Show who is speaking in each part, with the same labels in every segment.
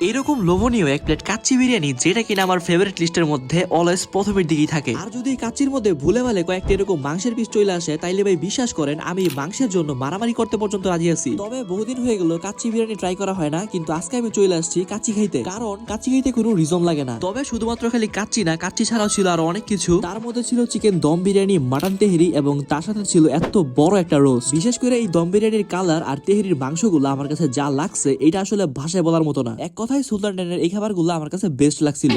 Speaker 1: এরকম লোভনীয় এক প্লেট কাচ্চি বিরিয়ানি যেটা কিনা আমার ফেভারিট লিস্টের মধ্যে অলওয়েজ প্রথমের দিকেই থাকে। আর যদি কাচ্চির মধ্যে ভুলে ভালে কয়েকটা এরকম মাংসের পিস চলে আসে তাইলে ভাই বিশ্বাস করেন আমি মাংসের জন্য মারামারি করতে পর্যন্ত রাজি আছি। তবে বহুদিন হয়ে গেল কাচ্চি বিরিয়ানি ট্রাই করা হয় না, কিন্তু আজকে আমি চলে আসছি কাচ্চি খাইতে, কারণ কাচ্চি খাইতে কোনো রিজন লাগে না। তবে শুধুমাত্র খালি কাচ্চি না, কাচ্চি ছাড়াও ছিল আরো অনেক কিছু। তার মধ্যে ছিল চিকেন দম বিরিয়ানি, মাটন তেহেরি এবং তার সাথে ছিল এত বড় একটা রোস্ট। বিশেষ করে এই দম বিরিয়ানির কালার আর তেহেরির মাংসগুলো আমার কাছে যা লাগছে এটা আসলে ভাষায় বলার মতো না। এক কথায় সুলতান ডাইনের এই খাবারগুলো আমার কাছে বেস্ট লাগছিল।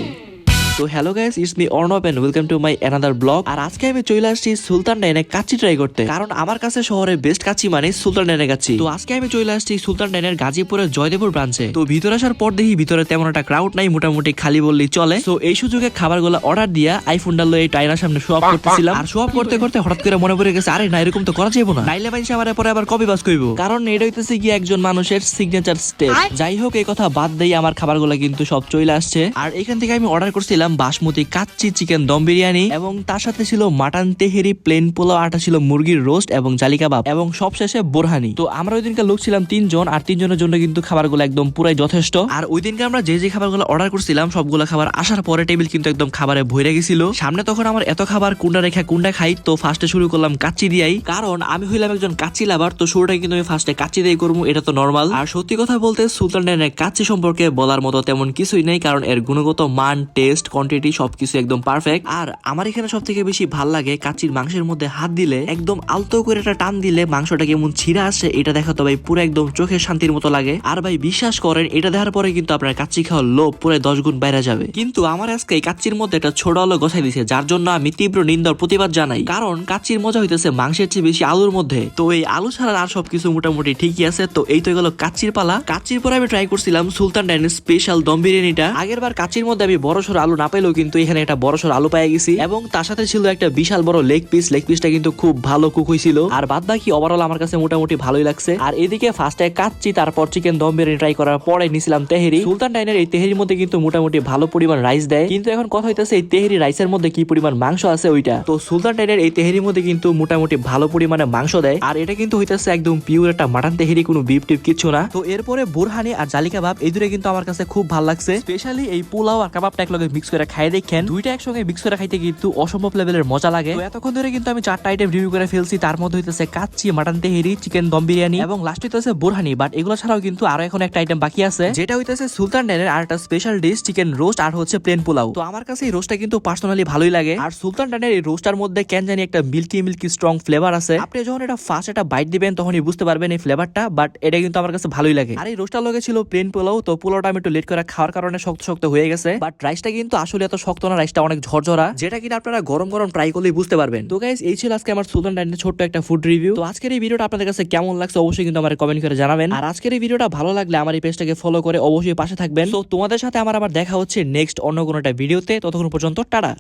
Speaker 1: তো hello guys, it's me Arnab and welcome to my another blog. আর আজকে আমি চলে আসছি সুলতান ডাইনে কাচ্চি ট্রাই করতে, কারণ আমার কাছে শহরের বেস্ট কাচ্চি মানে সুলতান ডাইনের কাচ্চি। তো আজকে আমি চলে আসছি সুলতান ডাইনের গাজীপুরের জয়দেবপুর ব্রাঞ্চে। তো ভিতরে আসার পর দেখি ভিতরে তেমন একটা ক্রাউড নাই, মোটামুটি খালি বললেই চলে। তো এই সুযোগে খাবারগুলো অর্ডার দিয়া আইফোনটা লয়ে টাইনার সামনে শো আপ করতেছিলাম। আর শো আপ করতে করতে হঠাৎ করে মনে পড়ে গেছে, আরে না এরকম তো করা যাবে না, নাইলে বাইসে আমার পরে আবার কপি বাস কইবো, কারণ এটা হইতেছে কি একজন মানুষের সিগনেচার স্টেপ। যাই হোক, এই কথা বাদ দেই, আমার খাবারগুলো কিন্তু সব চলে আসছে। আর এখান থেকে আমি অর্ডার করছিলাম বাসমতি কাচ্চি চিকেন দম বিরিয়ানি, এবং তার সাথে ছিল মাটন তেহেরি, প্লেন পোলাও, আটা ছিল মুরগির রোস্ট এবং জালি কাবাব, এবং সবশেষে বোরহানি। তো আমরা ওই দিনকার লোক ছিলাম 3 জন, আর 3 জনের জন্য কিন্তু খাবারগুলো একদম পুরাই যথেষ্ট। আর ওই দিনকে আমরা যে যে খাবারগুলো অর্ডার করছিলাম সবগুলো খাবার আসার পরে টেবিল কিন্তু একদম খাবারে ভরে গেছিল। সামনে তখন আমার এত খাবার কুন্ডা রেখা কুন্ডা খাই, তো ফার্স্টে শুরু করলাম কাচ্চি দিয়াই, কারণ আমি হইলাম একজন কাচ্চি লাভার। তো শুরুটাই কিন্তু আমি ফার্স্টে কাচ্চি দিয়ে করবো, এটা তো নর্মাল। আর সত্যি কথা বলতে সুলতান ডাইনের কাচ্চি সম্পর্কে বলার মতো তেমন কিছুই নেই, কারণ এর গুণগত মান, টেস্ট, কোয়ান্টিটি সবকিছু একদম পারফেক্ট। আর আমার এখানে সব থেকে বেশি ভাল লাগে কাচ্চির মাংসের মধ্যে হাত দিলে একদম আলতো করে একটা টান দিলে মাংসটা কেমন ছিঁড়া আসে, এটা দেখা তো ভাই পুরো একদম চোখের শান্তির মতো লাগে। আর ভাই বিশ্বাস করেন, এটা দেখার পরে কিন্তু আপনার কাচ্চি খাওয়ার লোভ পুরো 10 গুণ বাইরে যাবে। কিন্তু আমার আজকে এই কাচ্চির মধ্যে একটা ছোট আলো গছাই দিছে, যার জন্য আমি তীব্র নিন্দার প্রতিবাদ জানাই, কারণ কাচ্চির মজা হইতেছে মাংসের চেয়ে বেশি আলুর মধ্যে। তো এই আলু ছাড়া আর সবকিছু মোটামুটি ঠিকই আছে। তো এই তো গেল কাচ্চির পালা। কাচ্চির পরে আমি ট্রাই করছিলাম সুলতান ডাইনের স্পেশাল দম বিরিয়ানিটা। আগের বার কাচ্চির মধ্যে আমি বড় সড় আলু না পাইলেও কিন্তু এখানে একটা বড় সড় আলু পাই গেছি, এবং তার সাথে ছিল একটা বিশাল বড় লেগ পিস। লেগ পিসটা কিন্তু খুব ভালো কুক হয়েছিল, আর বাদ বাকি ওভারঅল আমার কাছে মোটামুটি ভালোই লাগছে। আর এদিকে ফার্স্টে কাচ্চি, তারপর চিকেন দম বিরিয়ানি ট্রাই করার পরে নিছিলাম তেহেরি। সুলতান ডাইনের এই তেহেরির মধ্যে কিন্তু মোটামুটি ভালো পরিমাণ রাইস দেয়, কিন্তু এখন কথা হইতেছে এই তেহেরি রাইসের মধ্যে কি পরিমাণ মাংস আছে ওইটা। তো সুলতান ডাইনের এই তেহেরির মধ্যে কিন্তু মোটামুটি ভালো পরিমাণে মাংস দেয়, আর এটা কিন্তু হইতেছে একদম পিওর একটা মাটন তেহেরি, কোনো বিফ টিপ কিছু না। তো এরপরে বোরহানি আর জালি কাবাব, এই দুটো কিন্তু আমার কাছে খুব ভালো লাগছে। স্পেশালি এই পোলাও আর কাবাবটা একলগে মিক্স করে খাই দেখেন, দুইটা একসঙ্গে মিক্স করে খাইতে কিন্তু অসম্ভব লেভেলের মজা লাগে। তো এতক্ষণ ধরে কিন্তু আমি 4টা আইটেম রিভিউ করে ফেলছি, তার মধ্যে হইতেছে কাচ্চি, মাটন তেহেরি, চিকেন দম বিরিয়ানি এবং লাস্ট হইতেছে বোরহানি। বাট এগুলো ছাড়াও কিন্তু আরো এখন একটা আইটেম বাকি আছে, যেটা হইতেছে সুলতান ডাইনের আর একটা স্পেশাল ডিশ চিকেন রোস্ট, আর হচ্ছে প্লেন পোলাও। তো আমার কাছে এই রোস্টটা কিন্তু পার্সোনালি ভালোই লাগে। আর সুলতান ডাইনের এই রোস্টার মধ্যে কেন জানি একটা মিল্কি মিল্কি স্ট্রং ফ্লেভার আছে। আপনি যখন এটা ফার্স্ট একটা বাইট দিবেন তখনই বুঝতে পারবেন এই ফ্লেভারটা, বাট এটা কিন্তু আমার কাছে ভালোই লাগে। আর এই রোস্টার লগে ছিল প্লেন পোলাও। তো পোলাওটা আমি একটু লেট করে খাওয়ার কারণে শক্ত শক্ত হয়ে গেছে, বাট রাইসটা কিন্তু আসলে এত শক্ত না, রাইসটা অনেক ঝরঝরা, যেটা কিনা আপনারা গরম গরম ট্রাই করলেই বুঝতে পারবেন। তো গাইস, এই ছিল আজকে আমার সুলতান ডাইনের ছোট্ট একটা ফুড রিভিউ। তো আজকের এই ভিডিওটা আপনাদের কাছে কেমন লাগছে অবশ্যই কিন্তু আমার কমেন্ট করে জানাবেন। আর আজকের এই ভিডিওটা ভালো লাগলে আমার এই পেজটাকে ফলো করে অবশ্যই পাশে থাকবেন। তো তোমাদের সাথে আমার আবার দেখা হচ্ছে নেক্সট অন্য কোনো একটা ভিডিওতে। ততক্ষণ পর্যন্ত টাটা।